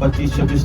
25-26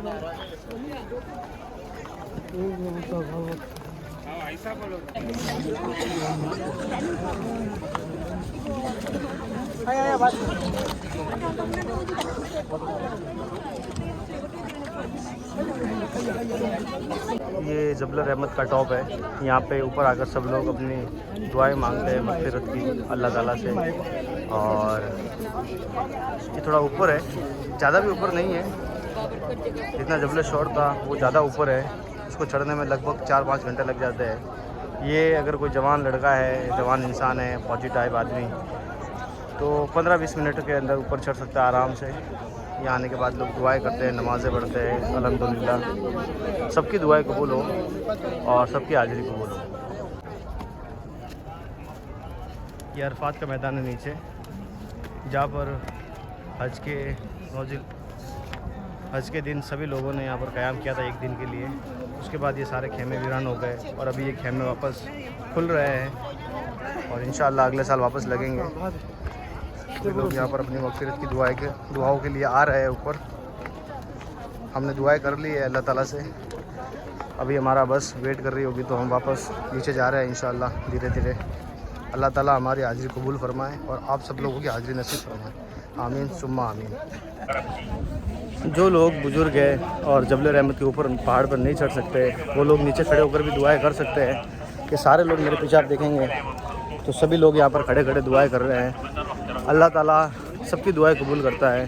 یہ جبل رحمت کا ٹاپ ہے. یہاں پہ اوپر آ کر سب لوگ اپنی دعائیں مانگتے ہیں مغفرت کی اللہ تعالیٰ سے. اور یہ تھوڑا اوپر ہے, زیادہ بھی اوپر نہیں ہے. جتنا جبل شور تھا وہ زیادہ اوپر ہے. اس کو چڑھنے میں لگ بھگ 4-5 گھنٹے لگ جاتے ہیں. یہ اگر کوئی جوان لڑکا ہے, جوان انسان ہے, فوجی ٹائپ آدمی, تو 15-20 منٹ کے اندر اوپر چڑھ سکتا ہے آرام سے. یہاں آنے کے بعد لوگ دعائیں کرتے ہیں, نمازیں پڑھتے ہیں. الحمدللہ سب کی دعائیں قبول ہو اور سب کی حاضری قبول ہو. یہ عرفات کا میدان ہے نیچے, جہاں پر حج کے دن سبھی لوگوں نے یہاں پر قیام کیا تھا ایک دن کے لیے. اس کے بعد یہ سارے خیمے ویران ہو گئے اور ابھی یہ خیمے واپس کھل رہے ہیں اور انشاءاللہ اگلے سال واپس لگیں گے. لوگ یہاں پر اپنی مغفرت کی دعاؤں کے لیے آ رہے ہیں اوپر. ہم نے دعائیں کر لی ہے اللہ تعالیٰ سے. ابھی ہمارا بس ویٹ کر رہی ہوگی تو ہم واپس نیچے جا رہے ہیں انشاءاللہ دھیرے دھیرے. اللہ تعالیٰ ہماری حاضری قبول فرمائے اور آپ سب لوگوں کی حاضری نصیب فرمائے. آمین ثم آمین. جو لوگ بزرگ ہیں اور جبل رحمت کے اوپر پہاڑ پر نہیں چڑھ سکتے, وہ لوگ نیچے کھڑے ہو کر بھی دعائیں کر سکتے ہیں. کہ سارے لوگ میرے پیچھے آپ دیکھیں گے تو سبھی لوگ یہاں پر کھڑے کھڑے دعائیں کر رہے ہیں. اللہ تعالیٰ سب کی دعائیں قبول کرتا ہے.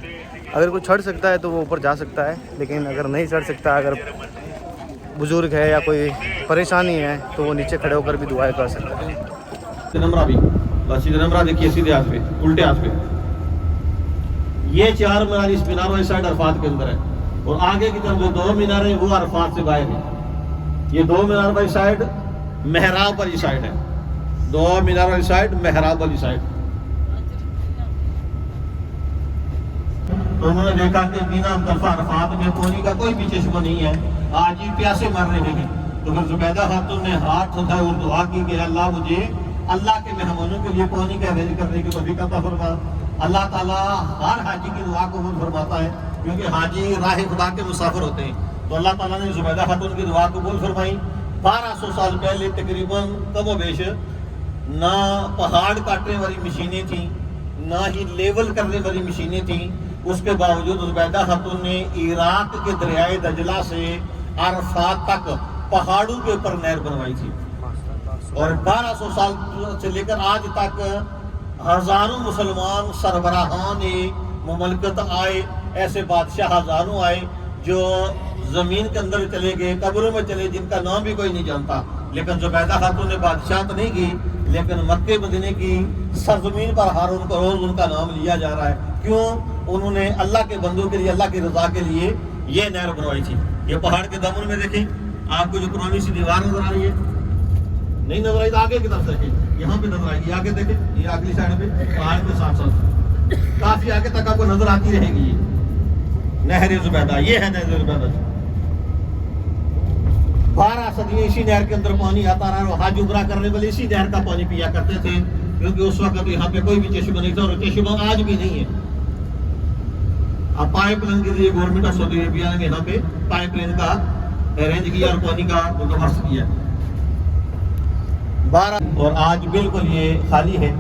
اگر کوئی چڑھ سکتا ہے تو وہ اوپر جا سکتا ہے, لیکن اگر نہیں چڑھ سکتا, اگر بزرگ ہے یا کوئی پریشانی ہے تو وہ نیچے کھڑے ہو کر بھی دعائیں کر سکتا ہے. نمرہ بھی بس نمرہ دیکھیے سیدھے ہاتھ پہ, الٹے ہاتھ پہ. یہ 4 مینار اس مینار والی سائڈ عرفات کے اندر ہے اور آگے کی طرف جو 2 مینار ہیں وہ عرفات سے باہر ہیں. یہ 2 مینار والی سائڈ محراب والی سائڈ ہے. 2 مینار والی سائڈ محراب والی سائڈ. تو انہوں نے دیکھا کہ بینا طرف عرفات میں پانی کا کوئی بھی چشمہ نہیں ہے, آج ہی پیاسے مر رہے ہیں. تو پھر زبیدہ خاتون نے ہاتھ اٹھایا اور دعا کی کہ اللہ مجھے اللہ کے مہمانوں کے لیے پانی کا ارینج کرنے کی توفیق عطا فرما. اللہ تعالیٰ ہر حاجی کی دعا قبول فرماتا ہے کیونکہ حاجی راہ خدا کے مسافر ہوتے ہیں. تو اللہ تعالیٰ نے زبیدہ خاتون کی دعا قبول فرمائی. 1200 سال پہلے تقریباً کم و بیش نہ پہاڑ کاٹنے والی مشینیں تھیں, نہ ہی لیول کرنے والی مشینیں تھیں. اس کے باوجود زبیدہ خاتون نے عراق کے دریائے دجلہ سے عرفات تک پہاڑوں کے اوپر نہر بنوائی تھی. اور 1200 سال سے لے کر آج تک ہزاروں مسلمان سربراہان مملکت آئے, ایسے بادشاہ ہزاروں آئے جو زمین کے اندر چلے گئے, قبروں میں چلے جن کا نام بھی کوئی نہیں جانتا. لیکن زبیدہ خاتون نے بادشاہت نہیں کی, لیکن مکے مدینے کی سرزمین پر ہر روز ان کا نام لیا جا رہا ہے. کیوں؟ انہوں نے اللہ کے بندوں کے لیے, اللہ کی رضا کے لیے یہ نہر بنوائی تھی. یہ پہاڑ کے دامن میں دیکھیں, آپ کو جو پرانی سی دیوار نظر آ رہی ہے, نہیں نظر آئی تو آگے کی طرف دیکھیں, یہاں پہ نظر آئے گی. آگے دیکھیں, یہ اگلی سائڈ پہ پہاڑ کے ساتھ ساتھ کافی آگے تک آپ کو نظر آتی رہے گی یہ نہر زبیدہ. یہ ہے نہر زبیدہ. 12 صدیاں اسی نہر کے اندر پانی آتا رہا اور حج عمرہ کرنے والے اسی نہر کا پانی پیا کرتے تھے, کیونکہ اس وقت یہاں پہ کوئی بھی چشمہ نہیں تھا اور چشمہ آج بھی نہیں ہے. اب پائپ لائن کے لیے گورنمنٹ آف سعودی عربیہ نے یہاں پہ پائپ لائن کا ارینج کیا اور پانی کا بندوبست کیا. 12 اور آج بالکل یہ خالی ہے.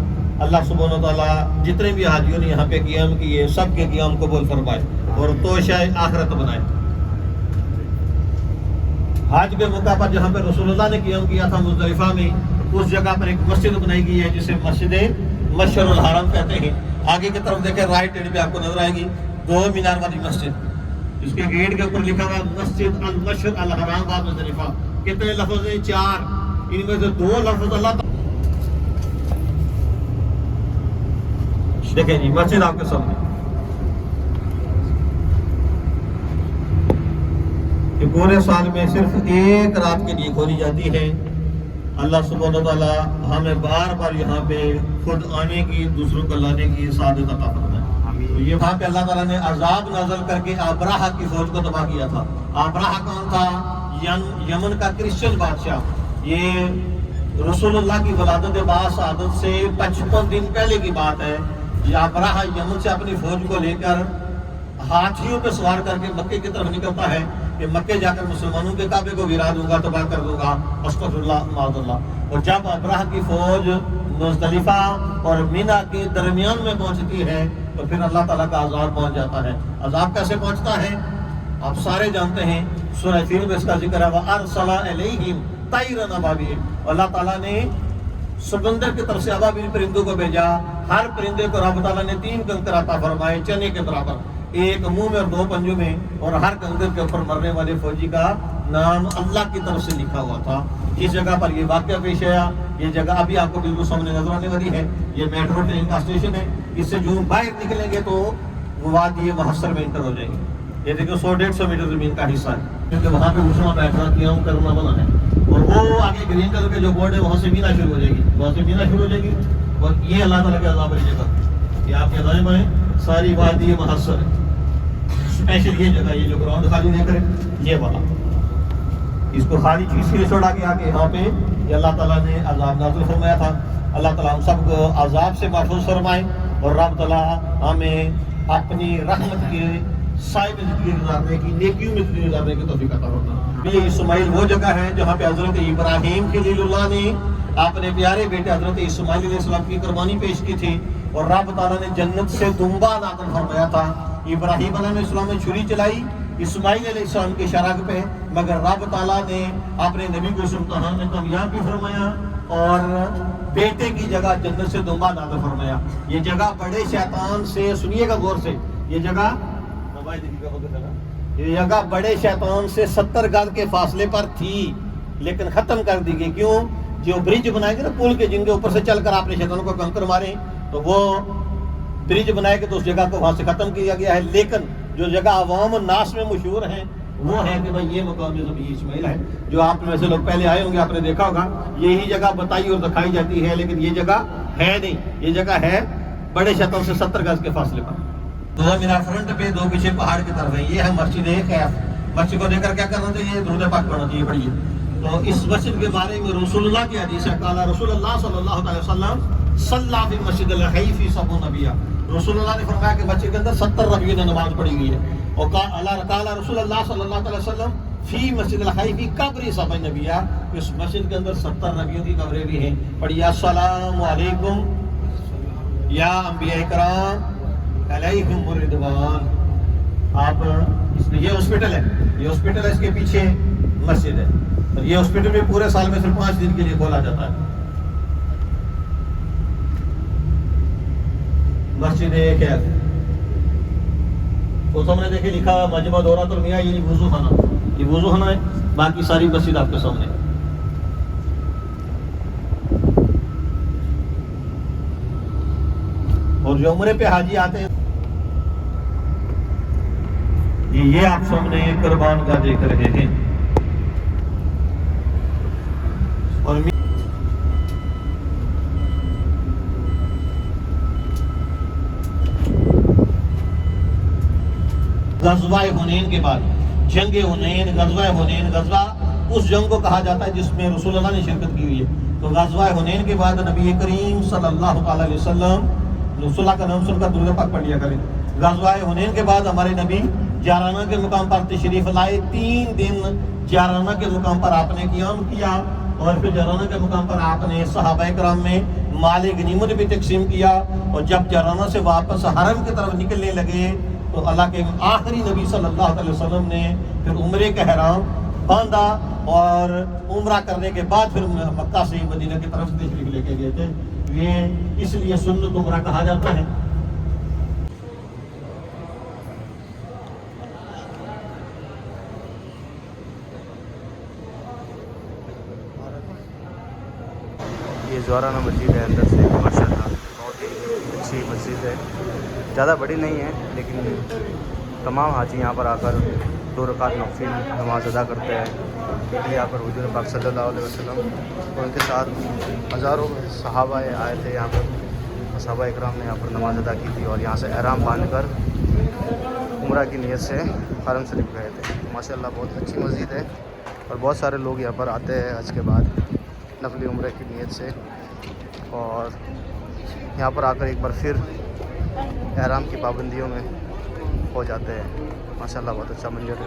اللہ سبحانہ وتعالیٰ جتنے بھی حاجیوں نے یہاں پہ قیام کیے سب کے قیام قبول فرمائے اور توشہ آخرت بنائے. حج کے موقع پر جہاں پہ رسول اللہ نے قیام کیا تھا مزدلفہ میں, اس جگہ پر ایک مسجد بنائی گئی ہے جسے مسجد مشعر الحرام کہتے ہیں. آگے کی طرف دیکھیں, رائٹ ہینڈ پہ آپ کو نظر آئے گی 2 مینار والی مسجد. اس کے گیٹ کے اوپر لکھا ہوا مسجد المشعر الحرام باب مزدلفہ. کتنے لفظ ہیں؟ 4. ان میں سے 2 لفظ اللہ تعالیٰ. دیکھیں جی مسجد آپ کے سامنے, کہ پورے سال میں صرف ایک رات کے لیے کھولی جاتی ہے. اللہ سبحانہ وتعالیٰ ہمیں بار بار یہاں پہ خود آنے کی, دوسروں کو لانے کی سعادت عطا فرمائے. تو یہ وہاں پہ اللہ تعالیٰ نے عذاب نازل کر کے ابراہہ کی فوج کو تباہ کیا تھا. ابراہہ کون تھا؟ یمن کا کرسچن بادشاہ. یہ رسول اللہ کی ولادت باسعادت سے 55 دن پہلے کی بات ہے. یہ ابراہہ یمن سے اپنی فوج کو لے کر ہاتھیوں پہ سوار کر کے مکے کی طرف نکلتا ہے کہ مکے جا کر مسلمانوں کے کعبے کو گرا دوں گا، تباہ کر دوں گا، استغفر اللہ معاذ اللہ۔ اور جب ابرہہ کی فوج مزدلفہ اور مینا کے درمیان میں پہنچتی ہے تو پھر اللہ تعالیٰ کا عذاب پہنچ جاتا ہے۔ عذاب کیسے پہنچتا ہے آپ سارے جانتے ہیں، سورہ فیل میں اس کا ذکر ہے، وَأَرْسَلَ عَلَيْهِمْ طَيْرًا أَبَابِيلَ، اللہ تعالیٰ نے سمندر کی طرف سے ابابیل پرندوں کو بھیجا، ہر پرندے کو رب تعالیٰ نے 3 کنکر عطا فرمائے چنے کے برابر، ایک منہ میں اور 2 پنجوں میں، اور ہر کنکر کے اوپر مرنے والے فوجی کا نام اللہ کی طرف سے لکھا ہوا تھا۔ جس جگہ پر یہ واقعہ پیش آیا، یہ جگہ ابھی آپ کو بالکل سامنے نظر آنے والی ہے، یہ میٹرو ٹرین کا اسٹیشن ہے، اس سے جو باہر نکلیں گے تو وہ وادی محصر میں انٹر ہو جائیں گے۔ یہ دیکھو 100-150 میٹر زمین کا حصہ ہے، کیونکہ وہاں پہ گھسنا بیٹھنا قیام کرنا منع ہے، اور وہ آگے گرین کلر کے جو بورڈ ہے وہاں سے مینا شروع ہو جائے گی، وہاں سے مینا شروع ہو جائے گی، اور یہ اللہ تعالیٰ کے عذاب والی جگہ، یہ آپ کے دائیں بائیں ساری وادی محصر ہے۔ اسپیشل یہ جگہ، یہ جو گراؤنڈ خالی دیکھ رہے ہیں یہ والا، اس کو خالی چیز کے لیے چھوڑا گیا کہ یہاں پہ یہ اللہ تعالیٰ نے عذاب نازل فرمایا تھا۔ اللہ تعالیٰ ہم سب کو عذاب سے محفوظ فرمائے، اور رب تعالیٰ ہمیں اپنی رحمت کے سائے میں زندگی گزارنے کی، نیکیوں میں زندگی گزارنے کی توفیق عطا فرمائے۔ یہ اسماعیل وہ جگہ ہے جہاں پہ حضرت ابراہیم خلیل اللہ نے اپنے پیارے بیٹے حضرت اسماعیل علیہ السلام کی قربانی پیش کی تھی، اور رب تعالیٰ نے جنت سے دمبا نازل فرمایا تھا۔ ابراہیم علیہ السلام نے چھری چلائی اسماعیل علیہ السلام کی شراک پہ، مگر رب تعالیٰ نے اپنے نبی کو اس امتحان میں کامیاب بھی فرمایا اور بیٹے کی جگہ جنت سے دمبا نازل فرمایا۔ یہ جگہ بڑے شیطان سے، سنیے گا غور سے، یہ جگہ بڑے شیطان سے 70 گز کے فاصلے پر تھی، لیکن ختم کر دی گئی۔ کیوں؟ جو برج بنائے گے نا پل کے، جن کے اوپر سے چل کر آپ نے شیطانوں کو کنکر مارے، تو وہ برج بنائے گے تو اس جگہ کو وہاں سے ختم کیا گیا ہے۔ لیکن جو جگہ عوام الناس میں مشہور ہے وہ ہے کہ بھائی یہ مقام ذبیح اسماعیل ہے، جو آپ میں سے لوگ پہلے آئے ہوں گے، آپ نے دیکھا ہوگا، یہی جگہ بتائی اور دکھائی جاتی ہے، لیکن یہ جگہ ہے نہیں، یہ جگہ ہے بڑے شیطان سے 70 گز کے فاصلے پر۔ 2 مینار فرنٹ پہ، 2 پیچھے پہاڑ کی طرف ہے۔ یہ ہے مسجد خیف۔ مسجد کو دیکھ کر کیا کرنا چاہیے؟ درود پاک پڑھنا چاہیے۔ پڑھیے تو اس مسجد کے بارے میں رسول اللہ کی حدیث ہے، قال رسول اللہ صلی اللہ علیہ وسلم صلی فی مسجد الخیف 70 نبیہ، رسول اللہ نے فرمایا کہ مسجد کے اندر 70 نبیوں نے نماز پڑھی ہوئی ہے۔ اور قال رسول اللہ صلی اللہ علیہ وسلم فی مسجد الخیف قبر 70 نبیہ، اس مسجد کے اندر 70 نبیوں کی قبریں بھی ہیں۔ پڑھیے السلام علیکم یا انبیاء کرام علیکم الرضوان۔ آپ یہ ہاسپٹل ہے، یہ ہاسپٹل ہے، اس کے پیچھے مسجد ہے، اور یہ ہاسپٹل بھی پورے سال میں صرف 5 دن کے لیے کھولا جاتا ہے۔ مسجد خیف، تو سامنے دیکھیں لکھا ہے مجمع دورات المیاہ، یعنی وضو خانہ، یہ وضو خانہ ہے، باقی ساری مسجد آپ کے سامنے۔ اور جو عمرے پہ حاجی آتے ہیں، یہ آپ سامنے قربان کا دیکھ رہے ہیں، اور غزوہ حنین کے بعد، جنگ حنین، غزوہ حنین، غزوہ اس جنگ کو کہا جاتا ہے جس میں رسول اللہ نے شرکت کی ہوئی ہے۔ تو غزوہ حنین کے بعد نبی کریم صلی اللہ تعالی علیہ وسلم، رسول اللہ کا نام سن کر درود پاک پڑھ لیا کریں۔ غزوہ حنین کے بعد ہمارے نبی جارانہ کے مقام پر تشریف لائے، 3 دن جارانہ کے مقام پر آپ نے قیام کیا، اور پھر جارانہ کے مقام پر آپ نے صحابہ کرام میں مال غنیمت بھی تقسیم کیا، اور جب جارانہ سے واپس حرم کی طرف نکلنے لگے تو اللہ کے آخری نبی صلی اللہ علیہ وسلم نے پھر عمرے کا احرام باندھا، اور عمرہ کرنے کے بعد پھر مکہ سے مدینہ کی طرف تشریف لے کے گئے تھے۔ یہ اس لیے سنت عمرہ کہا جاتا ہے۔ یہ زورانہ مسجد ہے، اندر سے ماشاء اللہ بہت ہی اچھی مسجد ہے، زیادہ بڑی نہیں ہے، لیکن تمام حاجی یہاں پر آ کر 2 رکعت نفل نماز ادا کرتے ہیں۔ یہاں پر حضور پاک صلی اللہ علیہ وسلم اور ان کے ساتھ ہزاروں صحابہ آئے تھے یہاں پر، صحابہ اکرام نے یہاں پر نماز ادا کی تھی، اور یہاں سے احرام باندھ کر عمرہ کی نیت سے حرم شریف گئے تھے۔ ماشاء اللہ بہت اچھی مسجد ہے، اور بہت سارے لوگ یہاں پر آتے ہیں حج کے بعد نفلی عمرے کی نیت سے، اور یہاں پر آ کر ایک بار پھر احرام کی پابندیوں میں طرف ہو جاتے ہیں. ماشاءاللہ بہت اچھا منظر ہے.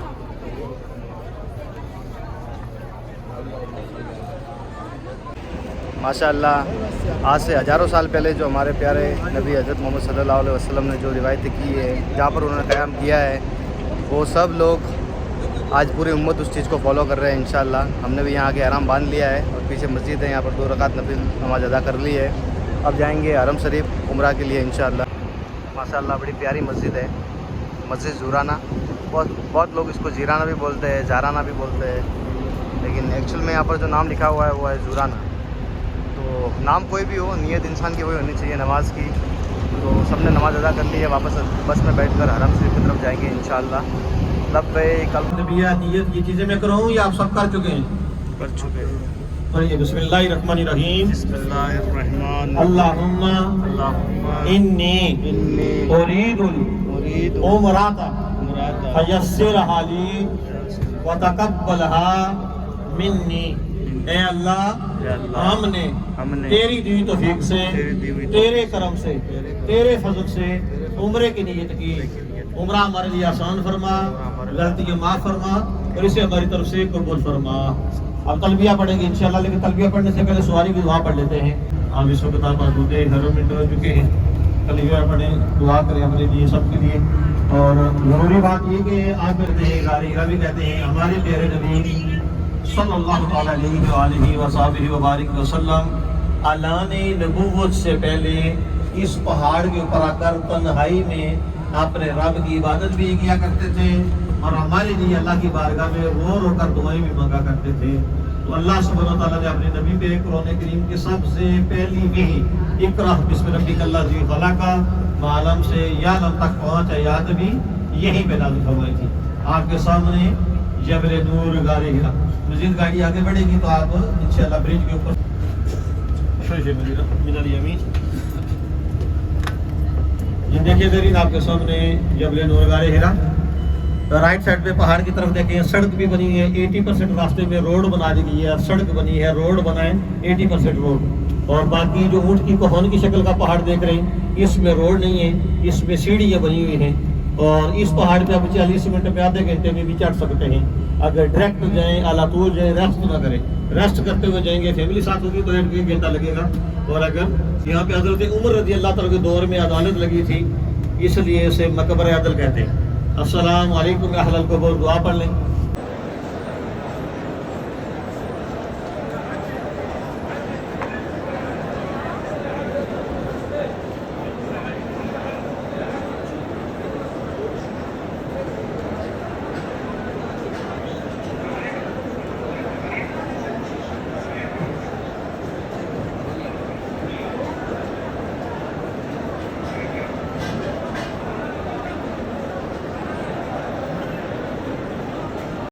ماشاءاللہ آج سے ہزاروں سال پہلے جو ہمارے پیارے نبی حضرت محمد صلی اللہ علیہ وسلم نے جو روایتیں کی ہے, جہاں پر انہوں نے قیام کیا ہے, وہ سب لوگ آج پوری امت اس چیز کو فالو کر رہے ہیں انشاءاللہ. ہم نے بھی یہاں کے احرام باندھ لیا ہے اور پیچھے مسجد ہے, یہاں پر 2 رکعت نفل نماز ادا کر لی ہے. اب جائیں گے حرم شریف عمرہ کے لیے انشاءاللہ. ماشاءاللہ بڑی پیاری مسجد ہے, مسجد زورانہ. بہت لوگ اس کو جیرانہ بھی بولتے ہیں, جارانہ بھی بولتے ہیں, لیکن ایکچوئل میں یہاں پر جو نام لکھا ہوا ہے وہ ہے زورانہ. تو نام کوئی بھی ہو, نیت انسان کی وہی ہونی چاہیے نماز کی. تو سب نے نماز ادا کر لی ہے, واپس بس میں بیٹھ کر حرم شریف کی طرف جائیں گے انشاءاللہ. لبیک نیت یہ چیزیں میں کروں یا آپ سب کر چکے ہیں؟ کر چکے ہیں. پڑھیے بسم اللہ الرحمن الرحیم. بسم اللہ الرحمن اللہم انی ارید العمرۃ فیسرھا لی وتقبلھا منی. اے اللہ ہم نے تیری دی توفیق سے, تیرے کرم سے, تیرے فضل سے عمرے کی نیت کی. عمرہ ہمارے لیے آسان فرما, غلطیاں معاف فرما اور اسے ہماری طرف سے قبول فرما. اب تلبیہ پڑھیں گے انشاءاللہ, لیکن تلبیہ پڑھنے سے پہلے سواری کی دعا پڑھ لیتے ہیں. آپ اس وقت آپ ہوتے گھروں میں ٹر چکے ہیں, تلبیہ پڑھیں, دعا کریں اپنے لیے, سب کے لیے. اور ضروری بات یہ کہ آپ کہتے ہیں غار ہرا بھی کہتے ہیں ہمارے پیارے نبی صلی اللہ تعالیٰ علیہ وآلہ وصحبہ وبارک وسلم اعلان نبوت سے پہلے اس پہاڑ کے اوپر آ کر تنہائی میں اپنے رب کی عبادت بھی کیا کرتے تھے اور ہمارے لیے اللہ کی بارگاہ میں رو رو کر دعائیں بھی مانگا کرتے تھے. تو اللہ سبحانہ و تعالیٰ نے اپنے نبی پہ قرآن کریم کی سب سے پہلی وحی اقرأ بسم ربک الذی خلق معلم سے یا لم تک پہنچ آیات بھی یہی پہ نازل فرمائی تھی. آپ کے سامنے جبل نور غار ہرا. مزید گاڑی آگے بڑھے گی تو آپ انشاءاللہ برج کے اوپر من الیمین یہ دیکھیے زرین آپ کے سامنے جبل نور غار ہرا. رائٹ سائڈ پہ پہاڑ کی طرف دیکھیں, سڑک بھی بنی ہے, 80% راستے میں روڈ بنا دی گئی ہے. سڑک بنی ہے, روڈ بنا ہے 80% روڈ. اور باقی جو اونٹ کی کوہن کی شکل کا پہاڑ دیکھ رہے ہیں, اس میں روڈ نہیں ہے, اس میں سیڑھیاں بنی ہوئی ہیں. اور اس پہاڑ پہ آپ 40 منٹ میں آدھے گھنٹے میں بھی چڑھ سکتے ہیں. اگر ڈائریکٹ جائیں اعلیٰ طول جائیں, ریسٹ نہ کریں, ریسٹ کرتے ہوئے جائیں گے, فیملی ساتھ ہوگی تو 1 گھنٹہ لگے گا. اور اگر یہاں پہ حضرت عمر رضی اللہ تعالیٰ کے دور میں عدالت لگی تھی, اس لیے اسے مقبرہ عدل کہتے ہیں. السلام علیکم اہل القبور. دعا پڑھ لیں.